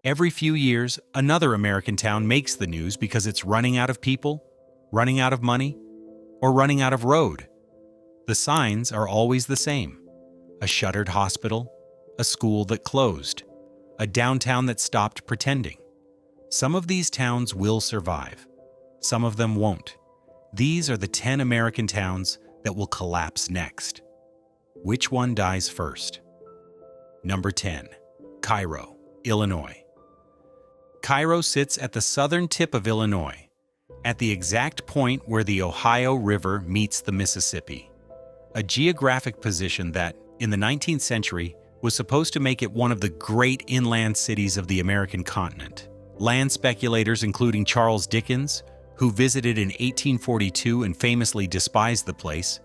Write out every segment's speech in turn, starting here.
Every few years, another American town makes the news because it's running out of people, running out of money, or running out of road. The signs are always the same: a shuttered hospital, a school that closed, a downtown that stopped pretending. Some of these towns will survive. Some of them won't. These are the 10 American towns that will collapse next. Which one dies first? Number 10. Cairo, Illinois. Cairo sits at the southern tip of Illinois, at the exact point where the Ohio River meets the Mississippi. A geographic position that, in the 19th century, was supposed to make it one of the great inland cities of the American continent. Land speculators including Charles Dickens, who visited in 1842 and famously despised the place,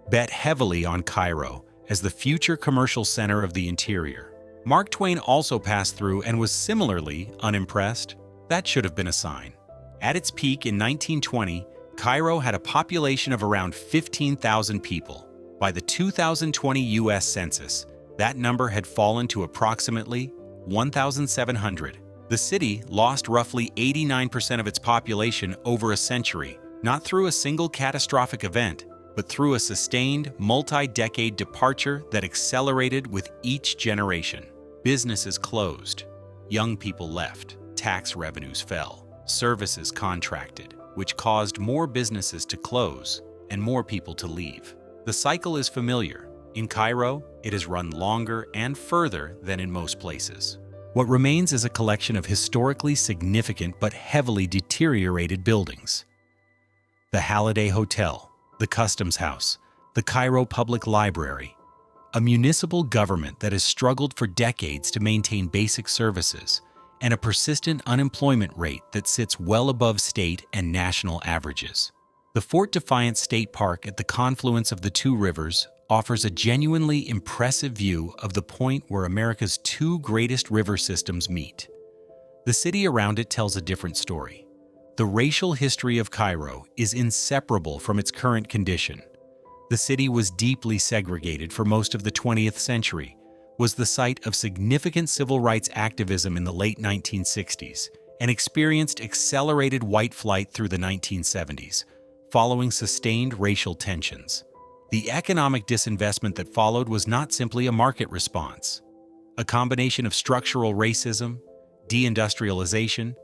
bet heavily on Cairo as the future commercial center of the interior. Mark Twain also passed through and was similarly unimpressed. That should have been a sign. At its peak in 1920, Cairo had a population of around 15,000 people. By the 2020 U.S. Census, that number had fallen to approximately 1,700. The city lost roughly 89% of its population over a century, not through a single catastrophic event, but through a sustained, multi-decade departure that accelerated with each generation. Businesses closed, young people left, tax revenues fell, services contracted, which caused more businesses to close and more people to leave. The cycle is familiar. In Cairo, it has run longer and further than in most places. What remains is a collection of historically significant but heavily deteriorated buildings. The Halliday Hotel, the Customs House, the Cairo Public Library, a municipal government that has struggled for decades to maintain basic services, and a persistent unemployment rate that sits well above state and national averages. The Fort Defiance State Park at the confluence of the two rivers offers a genuinely impressive view of the point where America's two greatest river systems meet. The city around it tells a different story. The racial history of Cairo is inseparable from its current condition. The city was deeply segregated for most of the 20th century, was the site of significant civil rights activism in the late 1960s, and experienced accelerated white flight through the 1970s, following sustained racial tensions. The economic disinvestment that followed was not simply a market response. A combination of structural racism, deindustrialization,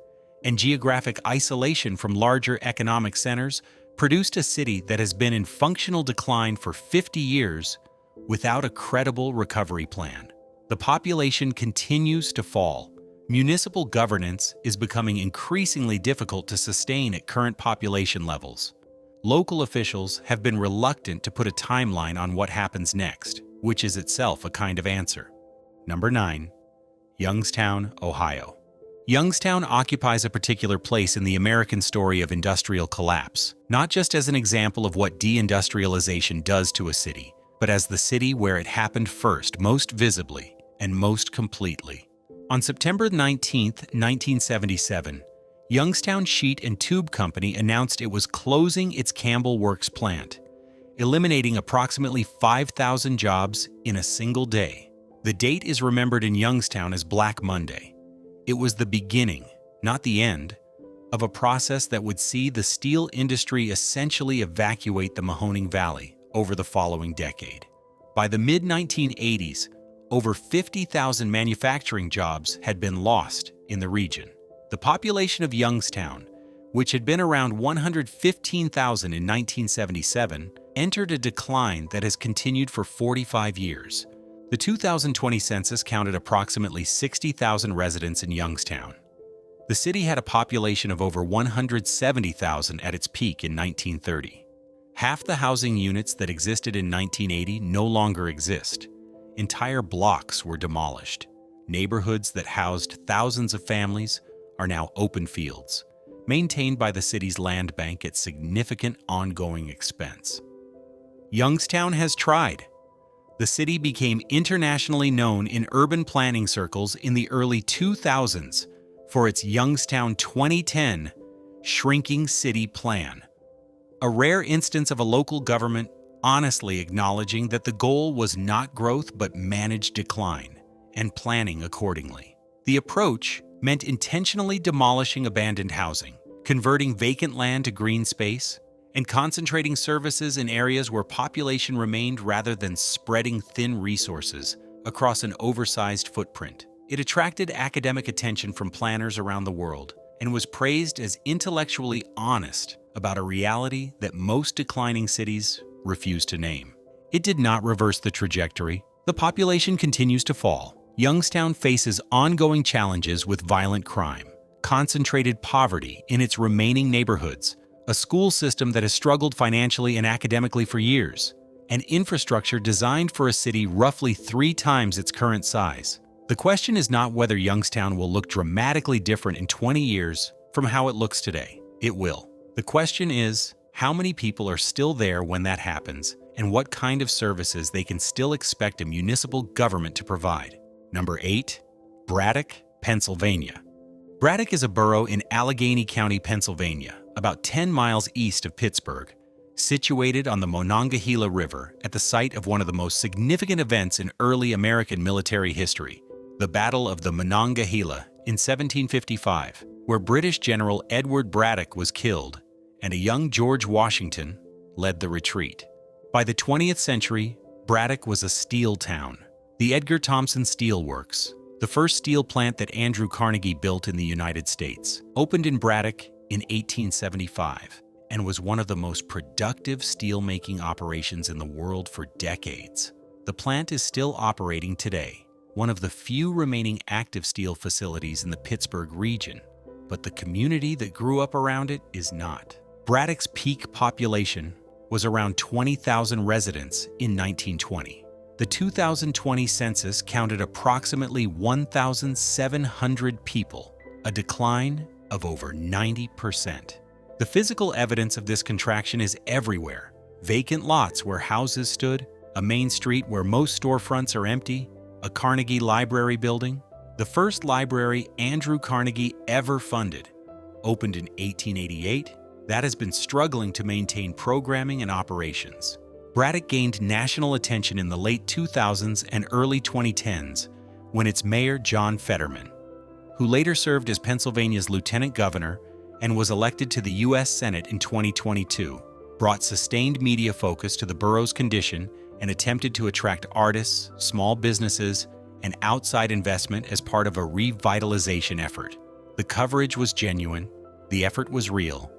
and geographic isolation from larger economic centers produced a city that has been in functional decline for 50 years without a credible recovery plan. The population continues to fall. Municipal governance is becoming increasingly difficult to sustain at current population levels. Local officials have been reluctant to put a timeline on what happens next, which is itself a kind of answer. Number 9. Youngstown, Ohio. Youngstown occupies a particular place in the American story of industrial collapse, not just as an example of what deindustrialization does to a city, but as the city where it happened first, most visibly, and most completely. On September 19, 1977, Youngstown Sheet and Tube Company announced it was closing its Campbell Works plant, eliminating approximately 5,000 jobs in a single day. The date is remembered in Youngstown as Black Monday. It was the beginning, not the end, of a process that would see the steel industry essentially evacuate the Mahoning Valley over the following decade. By the mid-1980s, over 50,000 manufacturing jobs had been lost in the region. The population of Youngstown, which had been around 115,000 in 1977, entered a decline that has continued for 45 years. The 2020 census counted approximately 60,000 residents in Youngstown. The city had a population of over 170,000 at its peak in 1930. Half the housing units that existed in 1980 no longer exist. Entire blocks were demolished. Neighborhoods that housed thousands of families are now open fields, maintained by the city's land bank at significant ongoing expense. Youngstown has tried. The city became internationally known in urban planning circles in the early 2000s for its Youngstown 2010 Shrinking City Plan, a rare instance of a local government honestly acknowledging that the goal was not growth but managed decline, and planning accordingly. The approach, meant intentionally demolishing abandoned housing, converting vacant land to green space, and concentrating services in areas where population remained rather than spreading thin resources across an oversized footprint. It attracted academic attention from planners around the world and was praised as intellectually honest about a reality that most declining cities refuse to name. It did not reverse the trajectory. The population continues to fall. Youngstown faces ongoing challenges with violent crime, concentrated poverty in its remaining neighborhoods, a school system that has struggled financially and academically for years, and infrastructure designed for a city roughly 3 times its current size. The question is not whether Youngstown will look dramatically different in 20 years from how it looks today. It will. The question is, how many people are still there when that happens, and what kind of services they can still expect a municipal government to provide. Number 8. Braddock, Pennsylvania. Braddock is a borough in Allegheny County, Pennsylvania, about 10 miles east of Pittsburgh, situated on the Monongahela River at the site of one of the most significant events in early American military history, the Battle of the Monongahela in 1755, where British General Edward Braddock was killed and a young George Washington led the retreat. By the 20th century, Braddock was a steel town. The Edgar Thomson Steel Works, the first steel plant that Andrew Carnegie built in the United States, opened in Braddock in 1875 and was one of the most productive steel-making operations in the world for decades. The plant is still operating today, one of the few remaining active steel facilities in the Pittsburgh region, but the community that grew up around it is not. Braddock's peak population was around 20,000 residents in 1920. The 2020 census counted approximately 1,700 people, a decline of over 90%. The physical evidence of this contraction is everywhere. Vacant lots where houses stood, a main street where most storefronts are empty, a Carnegie Library building. The first library Andrew Carnegie ever funded opened in 1888. That has been struggling to maintain programming and operations. Braddock gained national attention in the late 2000s and early 2010s when its mayor, John Fetterman, who later served as Pennsylvania's lieutenant governor and was elected to the U.S. Senate in 2022, brought sustained media focus to the borough's condition and attempted to attract artists, small businesses, and outside investment as part of a revitalization effort. The coverage was genuine, the effort was real,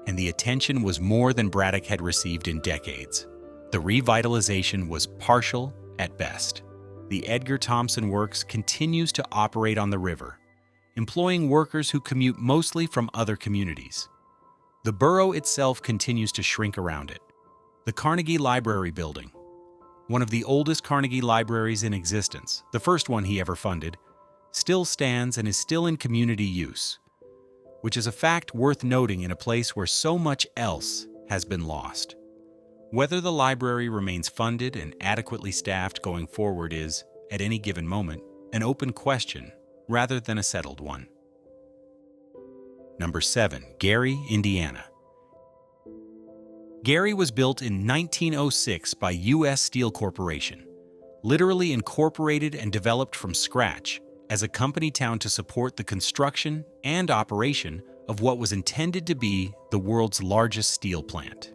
and the attention was more than Braddock had received in decades. The revitalization was partial at best. The Edgar Thomson Works continues to operate on the river, employing workers who commute mostly from other communities. The borough itself continues to shrink around it. The Carnegie Library building, one of the oldest Carnegie libraries in existence, the first one he ever funded, still stands and is still in community use, which is a fact worth noting in a place where so much else has been lost. Whether the library remains funded and adequately staffed going forward is, at any given moment, an open question rather than a settled one. Number 7. Gary, Indiana. Gary was built in 1906 by U.S. Steel Corporation, literally incorporated and developed from scratch as a company town to support the construction and operation of what was intended to be the world's largest steel plant.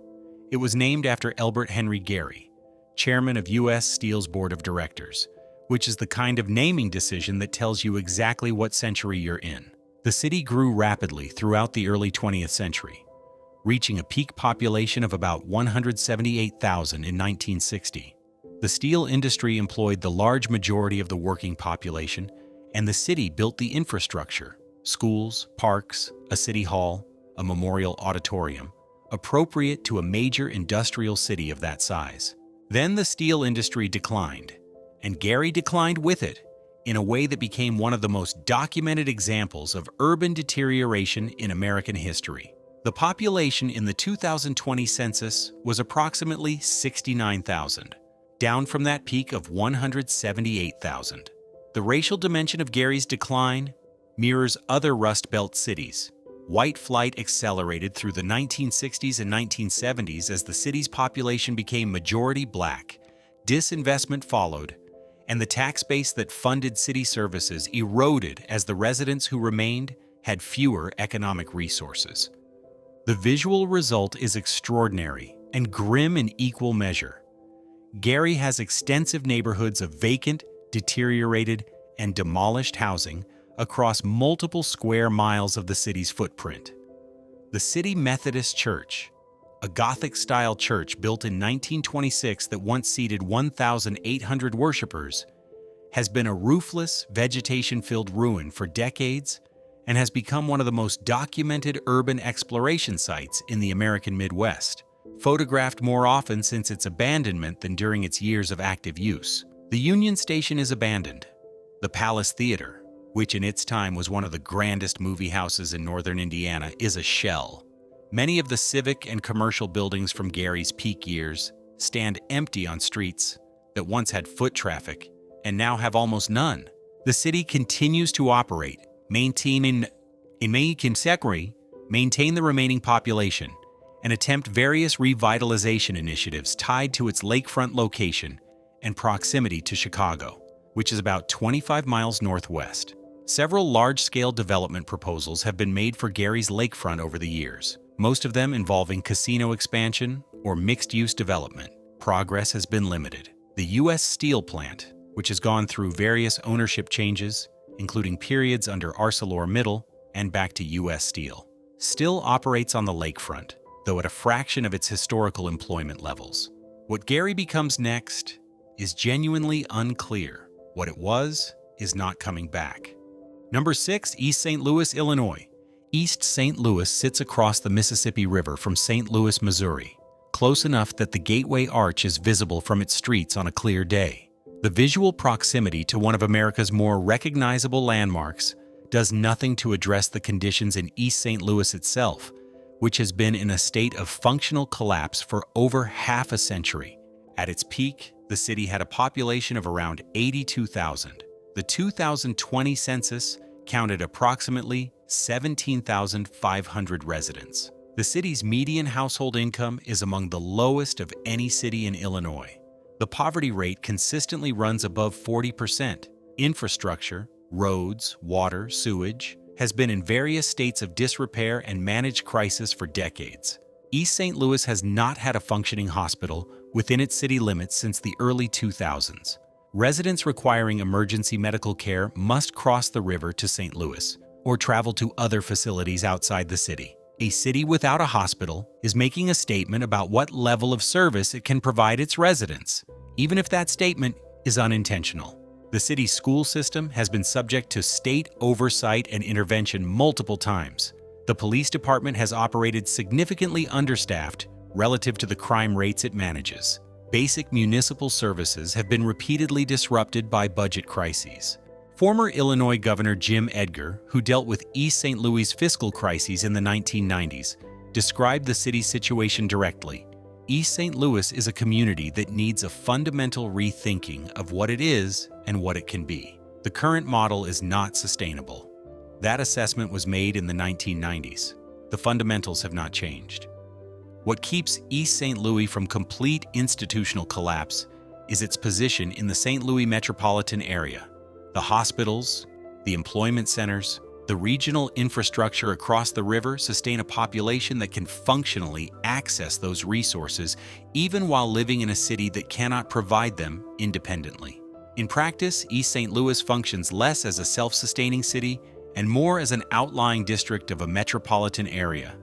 It was named after Elbert Henry Gary, chairman of U.S. Steel's board of directors, which is the kind of naming decision that tells you exactly what century you're in. The city grew rapidly throughout the early 20th century, reaching a peak population of about 178,000 in 1960. The steel industry employed the large majority of the working population, and the city built the infrastructure: schools, parks, a city hall, a memorial auditorium, appropriate to a major industrial city of that size. Then the steel industry declined, and Gary declined with it in a way that became one of the most documented examples of urban deterioration in American history. The population in the 2020 census was approximately 69,000, down from that peak of 178,000. The racial dimension of Gary's decline mirrors other Rust Belt cities. White flight accelerated through the 1960s and 1970s as the city's population became majority black. Disinvestment followed, and the tax base that funded city services eroded as the residents who remained had fewer economic resources. The visual result is extraordinary and grim in equal measure. Gary has extensive neighborhoods of vacant, deteriorated, and demolished housing across multiple square miles of the city's footprint. The City Methodist Church, a Gothic-style church built in 1926 that once seated 1,800 worshipers, has been a roofless, vegetation-filled ruin for decades and has become one of the most documented urban exploration sites in the American Midwest, photographed more often since its abandonment than during its years of active use. The Union Station is abandoned. The Palace Theater, which in its time was one of the grandest movie houses in northern Indiana, is a shell. Many of the civic and commercial buildings from Gary's peak years stand empty on streets that once had foot traffic and now have almost none. The city continues to operate, maintain the remaining population, and attempt various revitalization initiatives tied to its lakefront location and proximity to Chicago, which is about 25 miles northwest. Several large-scale development proposals have been made for Gary's lakefront over the years, most of them involving casino expansion or mixed-use development. Progress has been limited. The U.S. Steel plant, which has gone through various ownership changes, including periods under ArcelorMittal and back to U.S. Steel, still operates on the lakefront, though at a fraction of its historical employment levels. What Gary becomes next is genuinely unclear. What it was is not coming back. Number 6, East St. Louis, Illinois. East St. Louis sits across the Mississippi River from St. Louis, Missouri, close enough that the Gateway Arch is visible from its streets on a clear day. The visual proximity to one of America's more recognizable landmarks does nothing to address the conditions in East St. Louis itself, which has been in a state of functional collapse for over half a century. At its peak, the city had a population of around 82,000. The 2020 census counted approximately 17,500 residents. The city's median household income is among the lowest of any city in Illinois. The poverty rate consistently runs above 40%. Infrastructure, roads, water, sewage, has been in various states of disrepair and managed crisis for decades. East St. Louis has not had a functioning hospital within its city limits since the early 2000s. Residents requiring emergency medical care must cross the river to St. Louis or travel to other facilities outside the city. A city without a hospital is making a statement about what level of service it can provide its residents, even if that statement is unintentional. The city's school system has been subject to state oversight and intervention multiple times. The police department has operated significantly understaffed relative to the crime rates it manages. Basic municipal services have been repeatedly disrupted by budget crises. Former Illinois Governor Jim Edgar, who dealt with East St. Louis' fiscal crises in the 1990s, described the city's situation directly. East St. Louis is a community that needs a fundamental rethinking of what it is and what it can be. The current model is not sustainable. That assessment was made in the 1990s. The fundamentals have not changed. What keeps East St. Louis from complete institutional collapse is its position in the St. Louis metropolitan area. The hospitals, the employment centers, the regional infrastructure across the river sustain a population that can functionally access those resources even while living in a city that cannot provide them independently. In practice, East St. Louis functions less as a self-sustaining city and more as an outlying district of a metropolitan area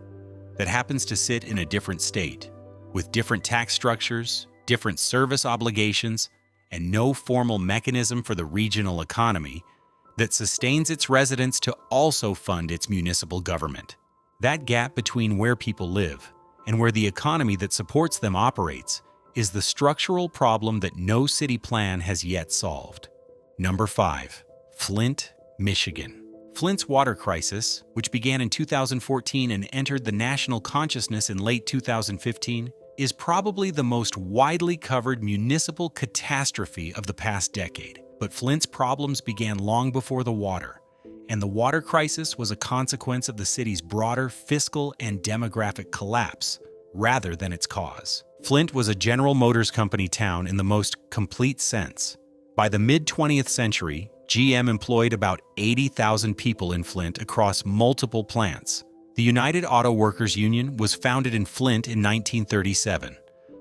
that happens to sit in a different state, with different tax structures, different service obligations, and no formal mechanism for the regional economy that sustains its residents to also fund its municipal government. That gap between where people live and where the economy that supports them operates is the structural problem that no city plan has yet solved. Number 5. Flint, Michigan. Flint's water crisis, which began in 2014 and entered the national consciousness in late 2015, is probably the most widely covered municipal catastrophe of the past decade. But Flint's problems began long before the water, and the water crisis was a consequence of the city's broader fiscal and demographic collapse, rather than its cause. Flint was a General Motors Company town in the most complete sense. By the mid-20th century, GM employed about 80,000 people in Flint across multiple plants. The United Auto Workers Union was founded in Flint in 1937,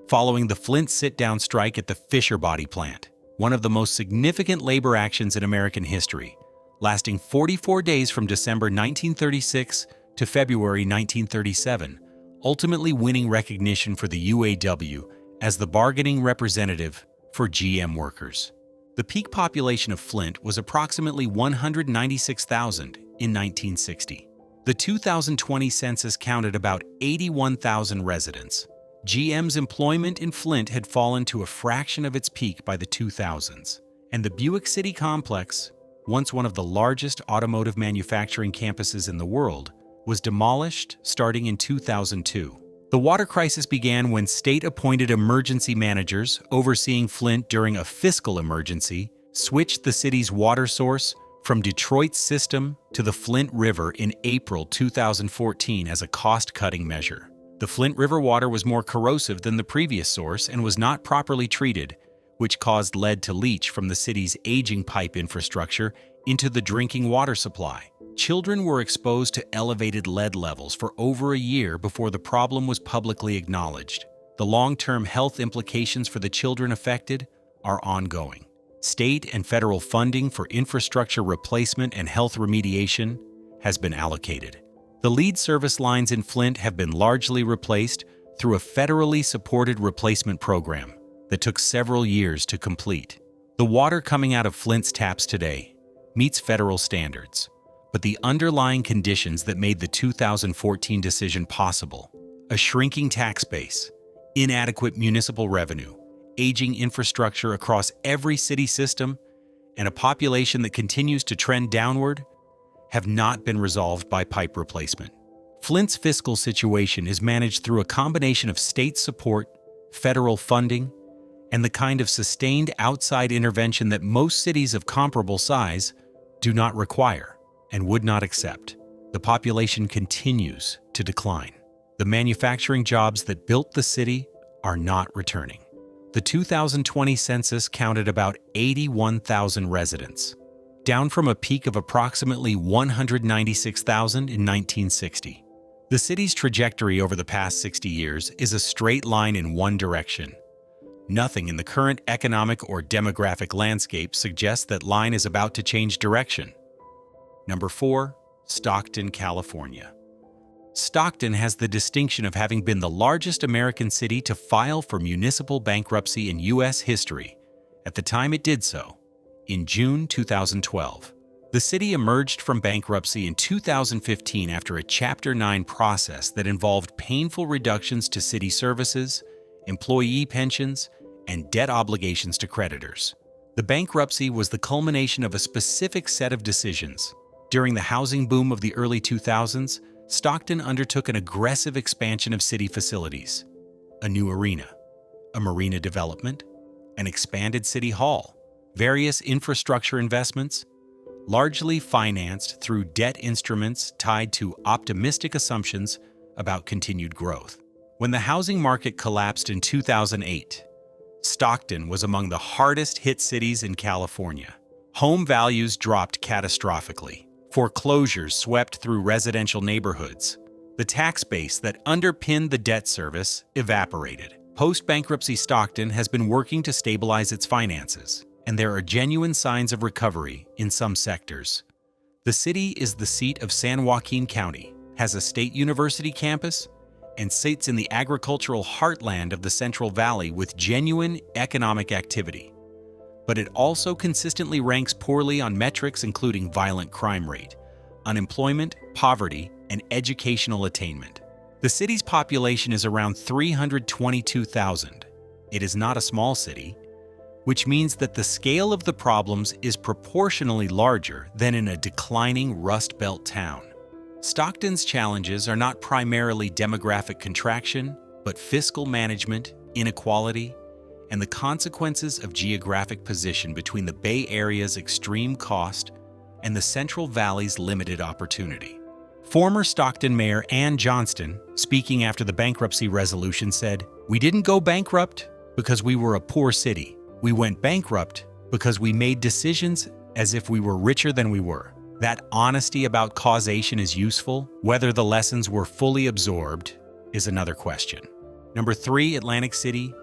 following the Flint sit-down strike at the Fisher Body plant, one of the most significant labor actions in American history, lasting 44 days from December 1936 to February 1937, ultimately winning recognition for the UAW as the bargaining representative for GM workers. The peak population of Flint was approximately 196,000 in 1960. The 2020 census counted about 81,000 residents. GM's employment in Flint had fallen to a fraction of its peak by the 2000s, and the Buick City complex, once one of the largest automotive manufacturing campuses in the world, was demolished starting in 2002. The water crisis began when state-appointed emergency managers overseeing Flint during a fiscal emergency switched the city's water source from Detroit's system to the Flint River in April 2014 as a cost-cutting measure. The Flint River water was more corrosive than the previous source and was not properly treated, which caused lead to leach from the city's aging pipe infrastructure into the drinking water supply. Children were exposed to elevated lead levels for over a year before the problem was publicly acknowledged. The long-term health implications for the children affected are ongoing. State and federal funding for infrastructure replacement and health remediation has been allocated. The lead service lines in Flint have been largely replaced through a federally supported replacement program that took several years to complete. The water coming out of Flint's taps today meets federal standards, but the underlying conditions that made the 2014 decision possible, a shrinking tax base, inadequate municipal revenue, aging infrastructure across every city system, and a population that continues to trend downward, have not been resolved by pipe replacement. Flint's fiscal situation is managed through a combination of state support, federal funding, and the kind of sustained outside intervention that most cities of comparable size do not require and would not accept. The population continues to decline. The manufacturing jobs that built the city are not returning. The 2020 census counted about 81,000 residents, down from a peak of approximately 196,000 in 1960. The city's trajectory over the past 60 years is a straight line in one direction. Nothing in the current economic or demographic landscape suggests that line is about to change direction. Number 4, Stockton, California. Stockton has the distinction of having been the largest American city to file for municipal bankruptcy in U.S. history at the time it did so, in June 2012. The city emerged from bankruptcy in 2015 after a Chapter 9 process that involved painful reductions to city services, employee pensions, and debt obligations to creditors. The bankruptcy was the culmination of a specific set of decisions. During the housing boom of the early 2000s, Stockton undertook an aggressive expansion of city facilities, a new arena, a marina development, an expanded city hall, various infrastructure investments, largely financed through debt instruments tied to optimistic assumptions about continued growth. When the housing market collapsed in 2008, Stockton was among the hardest-hit cities in California. Home values dropped catastrophically. Foreclosures swept through residential neighborhoods. The tax base that underpinned the debt service evaporated. Post-bankruptcy Stockton has been working to stabilize its finances, and there are genuine signs of recovery in some sectors. The city is the seat of San Joaquin County, has a state university campus, and sits in the agricultural heartland of the Central Valley with genuine economic activity. But it also consistently ranks poorly on metrics including violent crime rate, unemployment, poverty, and educational attainment. The city's population is around 322,000. It is not a small city, which means that the scale of the problems is proportionally larger than in a declining Rust Belt town. Stockton's challenges are not primarily demographic contraction, but fiscal management, inequality, and the consequences of geographic position between the Bay Area's extreme cost and the Central Valley's limited opportunity. Former Stockton Mayor Ann Johnston, speaking after the bankruptcy resolution, said, "We didn't go bankrupt because we were a poor city. We went bankrupt because we made decisions as if we were richer than we were. That honesty about causation is useful. Whether the lessons were fully absorbed is another question. Number 3, Atlantic City,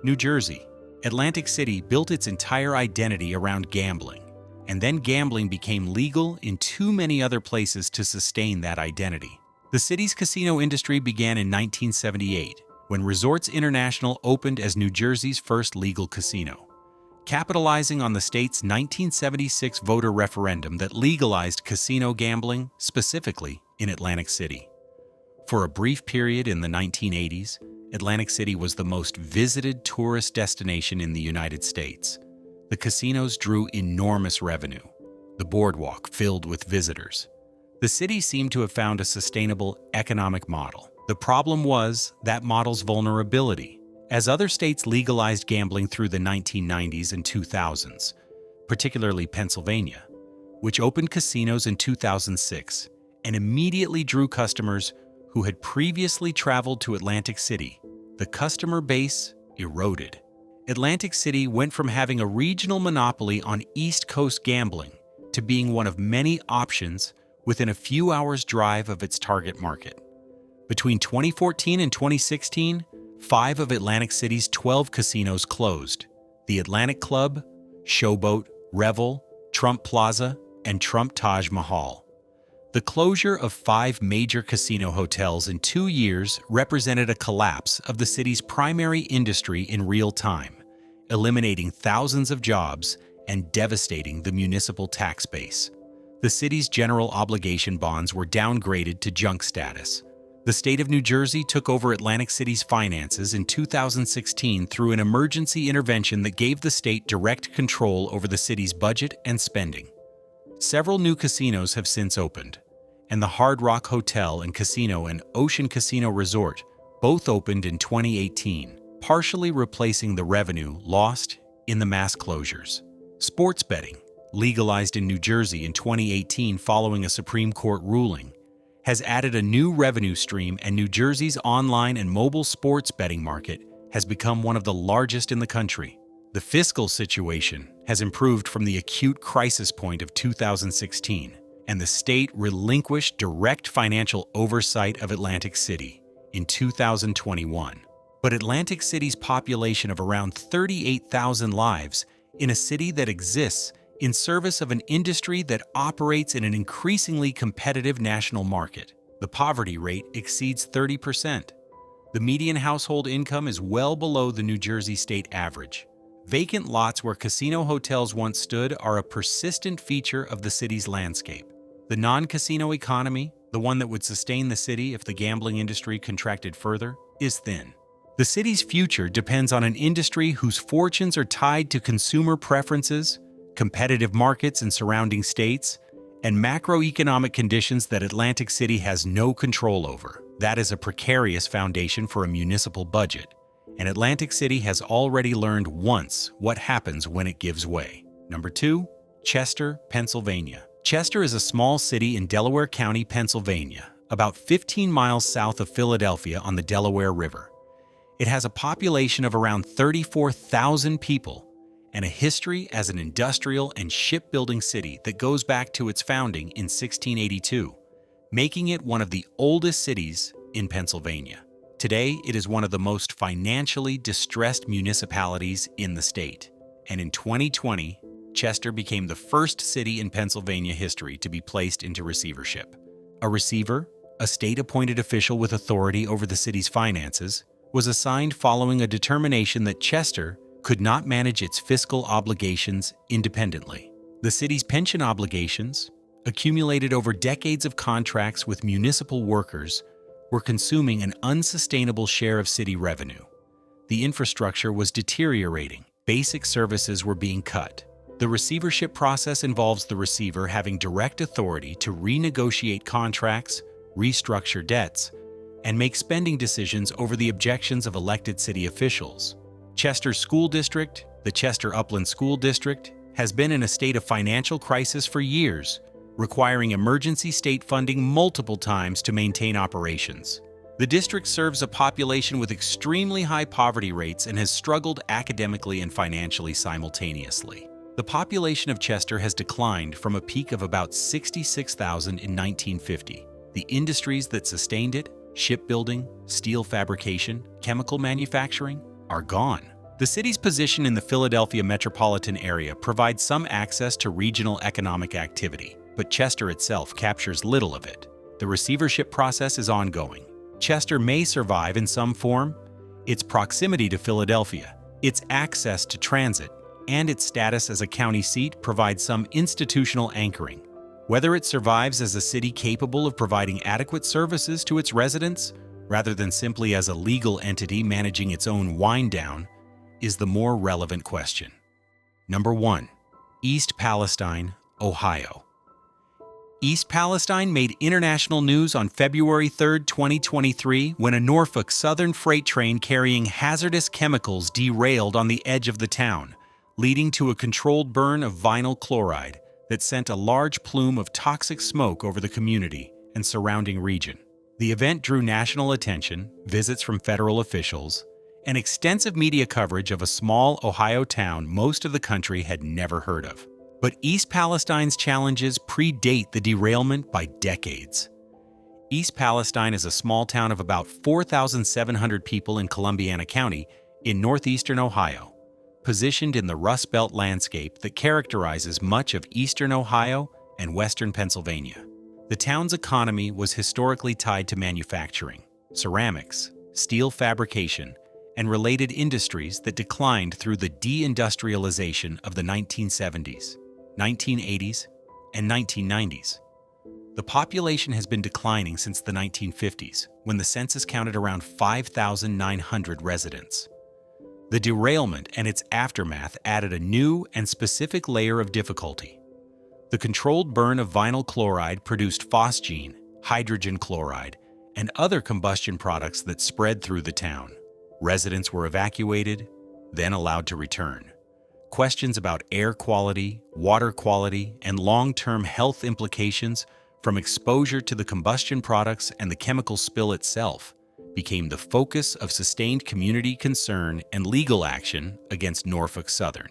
New Jersey. Atlantic City built its entire identity around gambling, and then gambling became legal in too many other places to sustain that identity. The city's casino industry began in 1978, when Resorts International opened as New Jersey's first legal casino, capitalizing on the state's 1976 voter referendum that legalized casino gambling, specifically in Atlantic City. For a brief period in the 1980s, Atlantic City was the most visited tourist destination in the United States. The casinos drew enormous revenue, the boardwalk filled with visitors. The city seemed to have found a sustainable economic model. The problem was that model's vulnerability. As other states legalized gambling through the 1990s and 2000s, particularly Pennsylvania, which opened casinos in 2006 and immediately drew customers who had previously traveled to Atlantic City, the customer base eroded. Atlantic City went from having a regional monopoly on East Coast gambling to being one of many options within a few hours' drive of its target market. Between 2014 and 2016, 5 of Atlantic City's 12 casinos closed: the Atlantic Club, Showboat, Revel, Trump Plaza, and Trump Taj Mahal. The closure of 5 major casino hotels in 2 years represented a collapse of the city's primary industry in real time, eliminating thousands of jobs and devastating the municipal tax base. The city's general obligation bonds were downgraded to junk status. The state of New Jersey took over Atlantic City's finances in 2016 through an emergency intervention that gave the state direct control over the city's budget and spending. Several new casinos have since opened, and the Hard Rock Hotel and Casino and Ocean Casino Resort both opened in 2018, partially replacing the revenue lost in the mass closures. Sports betting, legalized in New Jersey in 2018 following a Supreme Court ruling, has added a new revenue stream, and New Jersey's online and mobile sports betting market has become one of the largest in the country. The fiscal situation has improved from the acute crisis point of 2016, and the state relinquished direct financial oversight of Atlantic City in 2021. But Atlantic City's population of around 38,000 lives in a city that exists in service of an industry that operates in an increasingly competitive national market. The poverty rate exceeds 30%. The median household income is well below the New Jersey state average. Vacant lots where casino hotels once stood are a persistent feature of the city's landscape. The non-casino economy, the one that would sustain the city if the gambling industry contracted further, is thin. The city's future depends on an industry whose fortunes are tied to consumer preferences, competitive markets in surrounding states, and macroeconomic conditions that Atlantic City has no control over. That is a precarious foundation for a municipal budget, and Atlantic City has already learned once what happens when it gives way. Number 2, Chester, Pennsylvania. Chester is a small city in Delaware County, Pennsylvania, about 15 miles south of Philadelphia on the Delaware River. It has a population of around 34,000 people and a history as an industrial and shipbuilding city that goes back to its founding in 1682, making it one of the oldest cities in Pennsylvania. Today, it is one of the most financially distressed municipalities in the state, and in 2020, Chester became the first city in Pennsylvania history to be placed into receivership. A receiver, a state-appointed official with authority over the city's finances, was assigned following a determination that Chester could not manage its fiscal obligations independently. The city's pension obligations, accumulated over decades of contracts with municipal workers, were consuming an unsustainable share of city revenue. The infrastructure was deteriorating. Basic services were being cut. The receivership process involves the receiver having direct authority to renegotiate contracts, restructure debts, and make spending decisions over the objections of elected city officials. Chester School District, the Chester Upland School District, has been in a state of financial crisis for years, requiring emergency state funding multiple times to maintain operations. The district serves a population with extremely high poverty rates and has struggled academically and financially simultaneously. The population of Chester has declined from a peak of about 66,000 in 1950. The industries that sustained it, shipbuilding, steel fabrication, chemical manufacturing, are gone. The city's position in the Philadelphia metropolitan area provides some access to regional economic activity, but Chester itself captures little of it. The receivership process is ongoing. Chester may survive in some form. Its proximity to Philadelphia, its access to transit, and its status as a county seat provide some institutional anchoring. Whether it survives as a city capable of providing adequate services to its residents, rather than simply as a legal entity managing its own wind-down, is the more relevant question. Number 1. East Palestine, Ohio. East Palestine made international news on February 3, 2023, when a Norfolk Southern freight train carrying hazardous chemicals derailed on the edge of the town, leading to a controlled burn of vinyl chloride that sent a large plume of toxic smoke over the community and surrounding region. The event drew national attention, visits from federal officials, and extensive media coverage of a small Ohio town most of the country had never heard of. But East Palestine's challenges predate the derailment by decades. East Palestine is a small town of about 4,700 people in Columbiana County in northeastern Ohio, positioned in the Rust Belt landscape that characterizes much of eastern Ohio and western Pennsylvania. The town's economy was historically tied to manufacturing, ceramics, steel fabrication, and related industries that declined through the deindustrialization of the 1970s, 1980s, and 1990s. The population has been declining since the 1950s, when the census counted around 5,900 residents. The derailment and its aftermath added a new and specific layer of difficulty. The controlled burn of vinyl chloride produced phosgene, hydrogen chloride, and other combustion products that spread through the town. Residents were evacuated, then allowed to return. Questions about air quality, water quality, and long-term health implications from exposure to the combustion products and the chemical spill itself became the focus of sustained community concern and legal action against Norfolk Southern.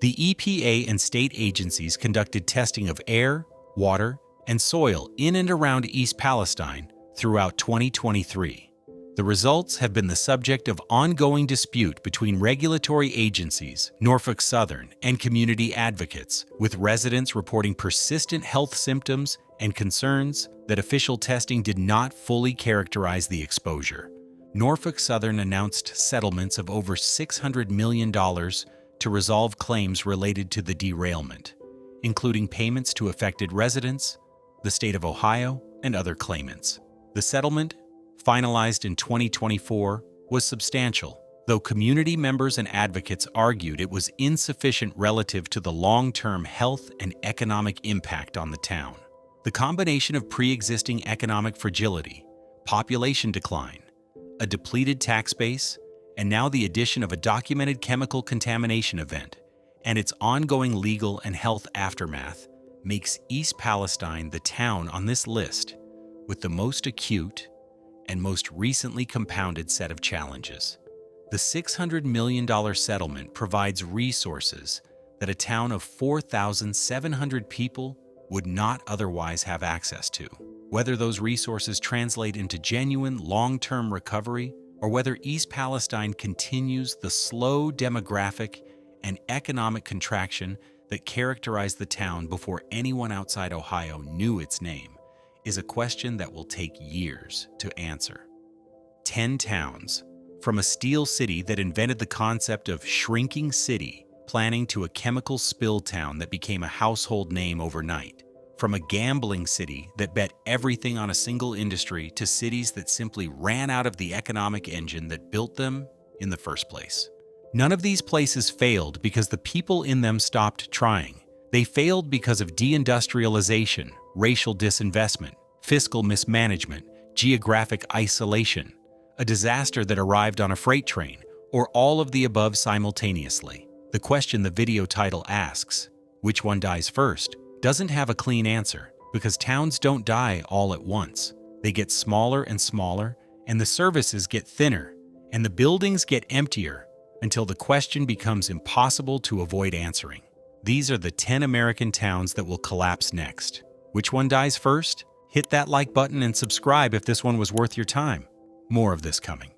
The EPA and state agencies conducted testing of air, water, and soil in and around East Palestine throughout 2023. The results have been the subject of ongoing dispute between regulatory agencies, Norfolk Southern, and community advocates, with residents reporting persistent health symptoms and concerns that official testing did not fully characterize the exposure. Norfolk Southern announced settlements of over $600 million to resolve claims related to the derailment, including payments to affected residents, the state of Ohio, and other claimants. The settlement, finalized in 2024, was substantial, though community members and advocates argued it was insufficient relative to the long-term health and economic impact on the town. The combination of pre-existing economic fragility, population decline, a depleted tax base, and now the addition of a documented chemical contamination event, and its ongoing legal and health aftermath, makes East Palestine the town on this list with the most acute and most recently compounded set of challenges. The $600 million settlement provides resources that a town of 4,700 people would not otherwise have access to. Whether those resources translate into genuine long-term recovery, or whether East Palestine continues the slow demographic and economic contraction that characterized the town before anyone outside Ohio knew its name, is a question that will take years to answer. 10 towns, from a steel city that invented the concept of shrinking city, planning to a chemical spill town that became a household name overnight, from a gambling city that bet everything on a single industry to cities that simply ran out of the economic engine that built them in the first place. None of these places failed because the people in them stopped trying. They failed because of deindustrialization, racial disinvestment, fiscal mismanagement, geographic isolation, a disaster that arrived on a freight train, or all of the above simultaneously. The question the video title asks, which one dies first, doesn't have a clean answer, because towns don't die all at once. They get smaller and smaller, and the services get thinner, and the buildings get emptier, until the question becomes impossible to avoid answering. These are the 10 American towns that will collapse next. Which one dies first? Hit that like button and subscribe if this one was worth your time. More of this coming.